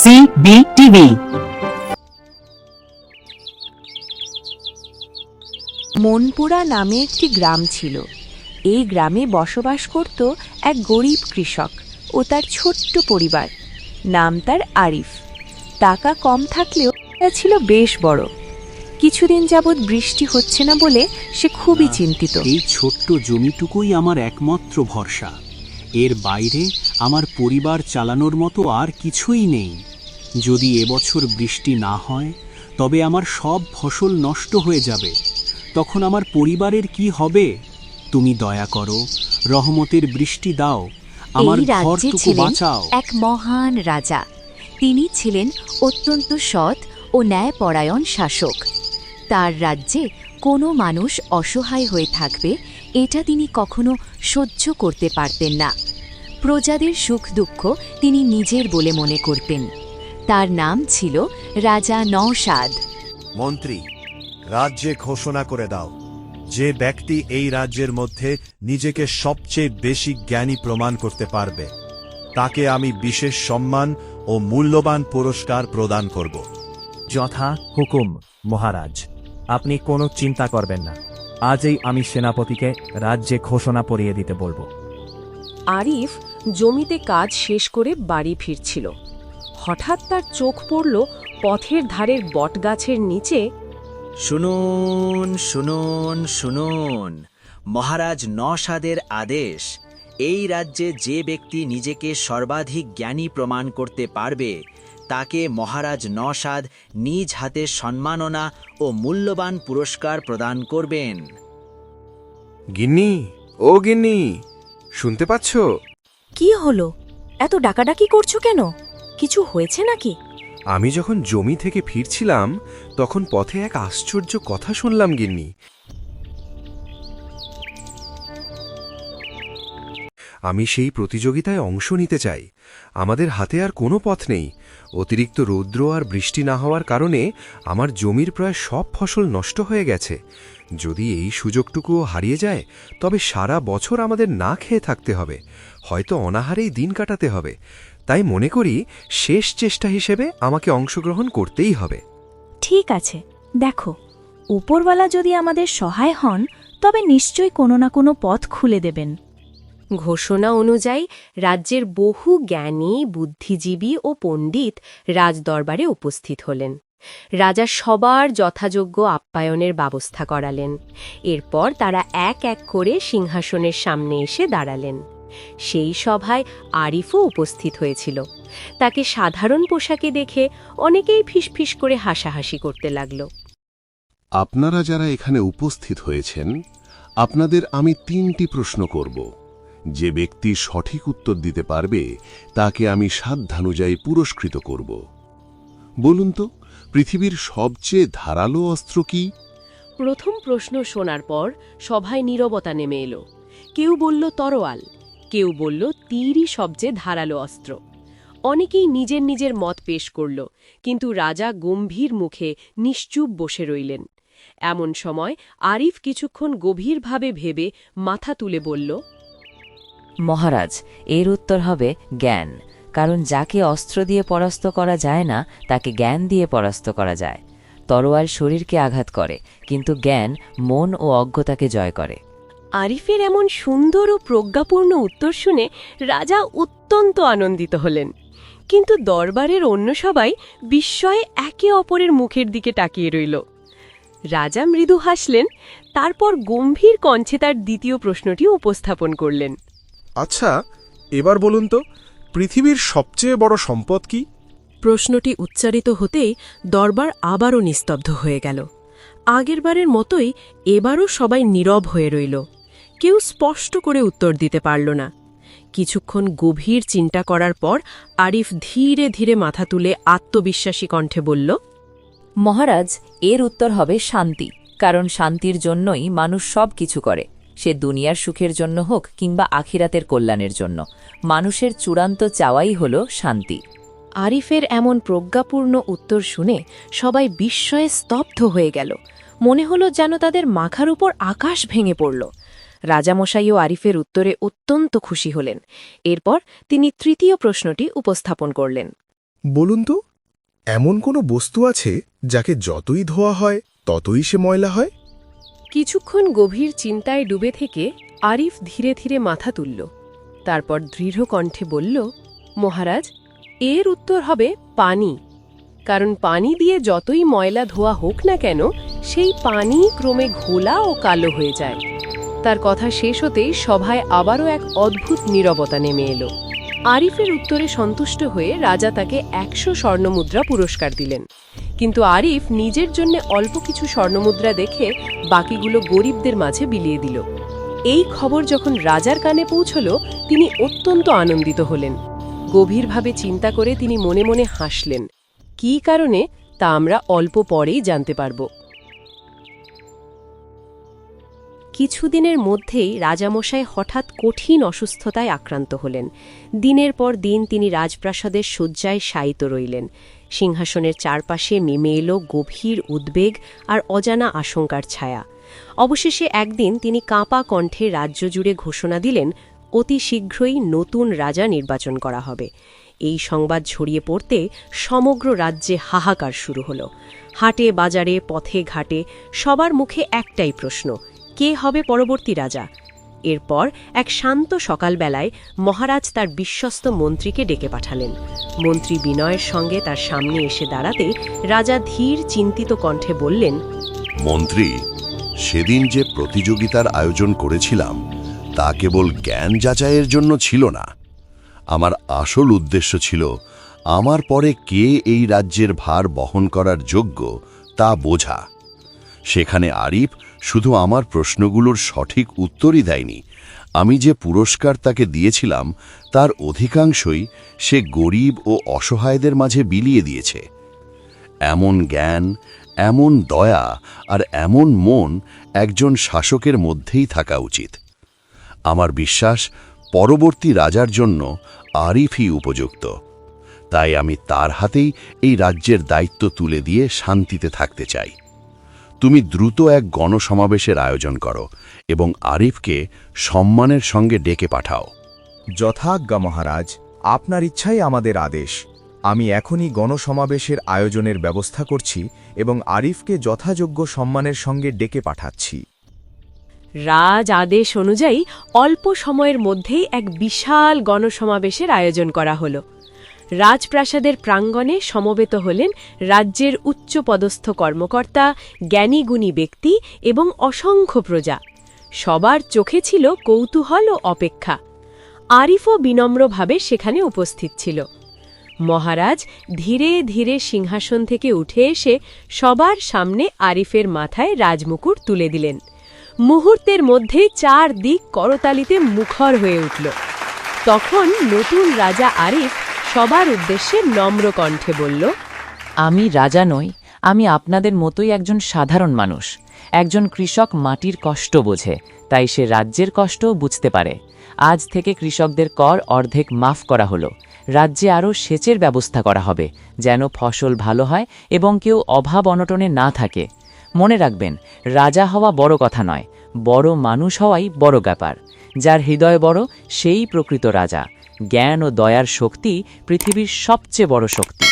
CBTV। Monpura নামে একটি গ্রাম ছিল। এই গ্রামে বসবাস করত এক গরিব কৃষক ও তার ছোট্ট পরিবার। নাম তার আরিফ। টাকা কম থাকলেও তা ছিল বেশ বড়। কিছুদিন যাবৎ বৃষ্টি হচ্ছে না বলে সে খুবই চিন্তিত। এই ছোট্ট জমিটুকুই আমার একমাত্র ভরসা। এর বাইরে আমার পরিবার চালানোর মতো আর কিছুই নেই। যদি এবছর বৃষ্টি না হয় তবে আমার সব ফসল নষ্ট হয়ে যাবে। তখন আমার পরিবারের কি হবে? তুমি দয়া করো, রহমতের বৃষ্টি দাও, আমার ঘরটুকু বাঁচাও। এক মহান রাজা। তিনি ছিলেন অত্যন্ত সৎ ও ন্যায়পরায়ণ শাসক। তার রাজ্যে কোনো মানুষ অসহায় হয়ে থাকবে এটা তিনি কখনো সহ্য করতে পারতেন না। প্রজাদের সুখ দুঃখ তিনি নিজের বলে মনে করতেন। তার নাম ছিল রাজা নওশাদ। মন্ত্রী, রাজ্যে ঘোষণা করে দাও, যে ব্যক্তি এই রাজ্যের মধ্যে নিজেকে সবচেয়ে বেশি জ্ঞানী প্রমাণ করতে পারবে তাকে আমি বিশেষ সম্মান ও মূল্যবান পুরস্কার প্রদান করব। যথা হুকুম মহারাজ, আপনি কোনো চিন্তা করবেন না। আজই আমি সেনাপতিকে রাজ্যে ঘোষণা পড়িয়ে দিতে বলবো। আরিফ জমিতে কাজ শেষ করে বাড়ি ফিরছিল। হঠাৎ তার চোখ পড়ল পথের ধারের বটগাছের নিচে। শুনুন শুনুন শুনুন, মহারাজ নওশাদের আদেশ। এই রাজ্যে যে ব্যক্তি নিজেকে সর্বাধিক জ্ঞানী প্রমাণ করতে পারবে তাকে মহারাজ নওশাদ নিজ হাতে সম্মাননা ও মূল্যবান পুরস্কার প্রদান করবেন। গিন্নি, ও গিন্নি, শুনতে পাচ্ছ? কি হলো? এত ডাকাডাকি করছো কেন? কিছু হয়েছে নাকি? আমি যখন জমি থেকে ফিরছিলাম তখন পথে এক আশ্চর্য কথা শুনলাম গিন্নি। আমি সেই প্রতিযোগিতায় অংশ নিতে চাই। আমাদের হাতে আর কোনো পথ নেই। অতিরিক্ত রৌদ্র আর বৃষ্টি না হওয়ার কারণে আমার জমির প্রায় সব ফসল নষ্ট হয়ে গেছে। যদি এই সুযোগটুকুও হারিয়ে যায় তবে সারা বছর আমাদের না খেয়ে থাকতে হবে, হয়তো অনাহারেই দিন কাটাতে হবে। তাই মনে করি শেষ চেষ্টা হিসেবে আমাকে অংশগ্রহণ করতেই হবে। ঠিক আছে, দেখো, উপরওয়ালা যদি আমাদের সহায় হন তবে নিশ্চয়ই কোনো না কোনো পথ খুলে দেবেন। ঘোষণা অনুযায়ী রাজ্যের বহু জ্ঞানী, বুদ্ধিজীবী ও পণ্ডিত রাজদরবারে উপস্থিত হলেন। রাজা সবার যথাযোগ্য আপ্যায়নের ব্যবস্থা করালেন। এরপর তারা এক এক করে সিংহাসনের সামনে এসে দাঁড়ালেন। সেই সভায় আরিফও উপস্থিত হয়েছিল। তাকে সাধারণ পোশাকে দেখে অনেকেই ফিসফিস করে হাসাহাসি করতে লাগল। আপনারা যারা এখানে উপস্থিত হয়েছেন, আপনাদের আমি 3টি প্রশ্ন করব। যে ব্যক্তি সঠিক উত্তর দিতে পারবে তাকে আমি সাধ্যানুযায়ী পুরস্কৃত করব। বলুন তো, পৃথিবীর সবচেয়ে ধারালো অস্ত্র কি? প্রথম প্রশ্ন শোনার পর সভায় নীরবতা নেমে এলো। কেউ বলল তরোয়াল, কেউ বলল তীরই সবচেয়ে ধারালো অস্ত্র। অনেকেই নিজের নিজের মত পেশ করল, কিন্তু রাজা গম্ভীর মুখে নিশ্চুপ বসে রইলেন। এমন সময় আরিফ কিছুক্ষণ গভীরভাবে ভেবে মাথা তুলে বলল, মহারাজ, এর উত্তর হবে জ্ঞান। কারণ যাকে অস্ত্র দিয়ে পরাস্ত করা যায় না তাকে জ্ঞান দিয়ে পরাস্ত করা যায়। তরোয়াল শরীরকে আঘাত করে, কিন্তু জ্ঞান মন ও অজ্ঞতাকে জয় করে। আরিফের এমন সুন্দর ও প্রজ্ঞাপূর্ণ উত্তর শুনে রাজা অত্যন্ত আনন্দিত হলেন। কিন্তু দরবারের অন্য সবাই বিস্ময়ে একে অপরের মুখের দিকে তাকিয়ে রইল। রাজা মৃদু হাসলেন, তারপর গম্ভীর কণ্ঠে তার দ্বিতীয় প্রশ্নটি উপস্থাপন করলেন। আচ্ছা, এবার বলুন তো, পৃথিবীর সবচেয়ে বড় সম্পদ কি? প্রশ্নটি উচ্চারিত হতেই দরবার আবারও নিস্তব্ধ হয়ে গেল। আগেরবারের মতোই এবারও সবাই নীরব হয়ে রইল। কেউ স্পষ্ট করে উত্তর দিতে পারল না। কিছুক্ষণ গভীর চিন্তা করার পর আরিফ ধীরে ধীরে মাথা তুলে আত্মবিশ্বাসী কণ্ঠে বলল, মহারাজ, এর উত্তর হবে শান্তি। কারণ শান্তির জন্যই মানুষ সব কিছু করে, সে দুনিয়ার সুখের জন্য হোক কিংবা আখিরাতের কল্যাণের জন্য। মানুষের চূড়ান্ত চাওয়াই হল শান্তি। আরিফের এমন প্রজ্ঞাপূর্ণ উত্তর শুনে সবাই বিস্ময়ে স্তব্ধ হয়ে গেল। মনে হলো যেন তাদের মাথার উপর আকাশ ভেঙে পড়ল। রাজামশাইও আরিফের উত্তরে অত্যন্ত খুশি হলেন। এরপর তিনি তৃতীয় প্রশ্নটি উপস্থাপন করলেন। বলুন তো, এমন কোনো বস্তু আছে যাকে যতই ধোয়া হয় ততই সে ময়লা হয়? কিছুক্ষণ গভীর চিন্তায় ডুবে থেকে আরিফ ধীরে ধীরে মাথা তুলল। তারপর দৃঢ় কণ্ঠে বলল, মহারাজ, এর উত্তর হবে পানি। কারণ পানি দিয়ে যতই ময়লা ধোয়া হোক না কেন, সেই পানি ক্রমে ঘোলা ও কালো হয়ে যায়। তার কথা শেষ হতেই সভায় আবারও এক অদ্ভুত নীরবতা নেমে এলো। আরিফের উত্তরে সন্তুষ্ট হয়ে রাজা তাকে 100 স্বর্ণমুদ্রা পুরস্কার দিলেন। কিন্তু আরিফ নিজের জন্য অল্প কিছু স্বর্ণমুদ্রা দেখে বাকিগুলো গরিবদের মাঝে বিলিয়ে দিল। এই খবর যখন রাজার কানে পৌঁছল, তিনি অত্যন্ত আনন্দিত হলেন। গভীরভাবে চিন্তা করে তিনি মনে মনে হাসলেন। কী কারণে তা আমরা অল্প পরেই জানতে পারব। কিছুদিনের মধ্যেই রাজামশাই হঠাৎ কঠিন অসুস্থতায় আক্রান্ত হলেন। দিনের পর দিন তিনি রাজপ্রাসাদের শয্যায় শায়িত রইলেন। সিংহাসনের চারপাশে নেমে এলো গভীর উদ্বেগ আর অজানা আশঙ্কার ছায়া। অবশেষে একদিন তিনি কাঁপা কণ্ঠে রাজ্য জুড়ে ঘোষণা দিলেন, অতি শীঘ্রই নতুন রাজা নির্বাচন করা হবে। এই সংবাদ ছড়িয়ে পড়তে সমগ্র রাজ্যে হাহাকার শুরু হলো। হাটে বাজারে পথে ঘাটে সবার মুখে একটাই প্রশ্ন, কে হবে পরবর্তী রাজা? এরপর এক শান্ত সকালবেলায় মহারাজ তার বিশ্বস্ত মন্ত্রীকে ডেকে পাঠালেন। মন্ত্রী বিনয়ের সঙ্গে তার সামনে এসে দাঁড়াতে রাজা ধীর চিন্তিত কণ্ঠে বললেন, মন্ত্রী, সেদিন যে প্রতিযোগিতার আয়োজন করেছিলাম তা কেবল জ্ঞান যাচাইয়ের জন্য ছিল না। আমার আসল উদ্দেশ্য ছিল আমার পরে কে এই রাজ্যের ভার বহন করার যোগ্য তা বোঝা। সেখানে আরিফ শুধু আমার প্রশ্নগুলোর সঠিক উত্তরই দেয়নি, আমি যে পুরস্কার তাকে দিয়েছিলাম তার অধিকাংশই সে গরিব ও অসহায়দের মাঝে বিলিয়ে দিয়েছে। এমন জ্ঞান, এমন দয়া আর এমন মন একজন শাসকের মধ্যেই থাকা উচিত। আমার বিশ্বাস পরবর্তী রাজার জন্য আরিফই উপযুক্ত। তাই আমি তার হাতেই এই রাজ্যের দায়িত্ব তুলে দিয়ে শান্তিতে থাকতে চাই। তুমি দ্রুত এক গণসমাবেশের আয়োজন করো এবং আরিফকে সম্মানের সঙ্গে ডেকে পাঠাও। যথাজ্ঞা মহারাজ, আপনার ইচ্ছাই আমাদের আদেশ। আমি এখনই গণসমাবেশের আয়োজনের ব্যবস্থা করছি এবং আরিফকে যথাযোগ্য সম্মানের সঙ্গে ডেকে পাঠাচ্ছি। রাজ আদেশ অনুযায়ী অল্প সময়ের মধ্যেই এক বিশাল গণসমাবেশের আয়োজন করা হলো। রাজপ্রাসাদের প্রাঙ্গণে সমবেত হলেন রাজ্যের উচ্চপদস্থ কর্মকর্তা, জ্ঞানীগুণী ব্যক্তি এবং অসংখ্য প্রজা। সবার চোখে ছিল কৌতূহল ও অপেক্ষা। আরিফও বিনম্রভাবে সেখানে উপস্থিত ছিল। মহারাজ ধীরে ধীরে সিংহাসন থেকে উঠে এসে সবার সামনে আরিফের মাথায় রাজমুকুট তুলে দিলেন। মুহূর্তের মধ্যে চারদিক করতালিতে মুখর হয়ে উঠল। তখন নতুন রাজা আরিফ সবার উদ্দেশ্যে নম্র কণ্ঠে বলল, আমি রাজা নই, আমি আপনাদের মতোই একজন সাধারণ মানুষ। একজন কৃষক মাটির কষ্ট বোঝে, তাই সে রাজ্যের কষ্টও বুঝতে পারে। আজ থেকে কৃষকদের কর অর্ধেক মাফ করা হলো। রাজ্যে আরও সেচের ব্যবস্থা করা হবে, যেন ফসল ভালো হয় এবং কেউ অভাব অনটনে না থাকে। মনে রাখবেন, রাজা হওয়া বড় কথা নয়, বড় মানুষ হওয়াই বড় ব্যাপার। যার হৃদয় বড় সেই প্রকৃত রাজা। জ্ঞান ও দয়ার শক্তি পৃথিবীর সবচেয়ে বড় শক্তি।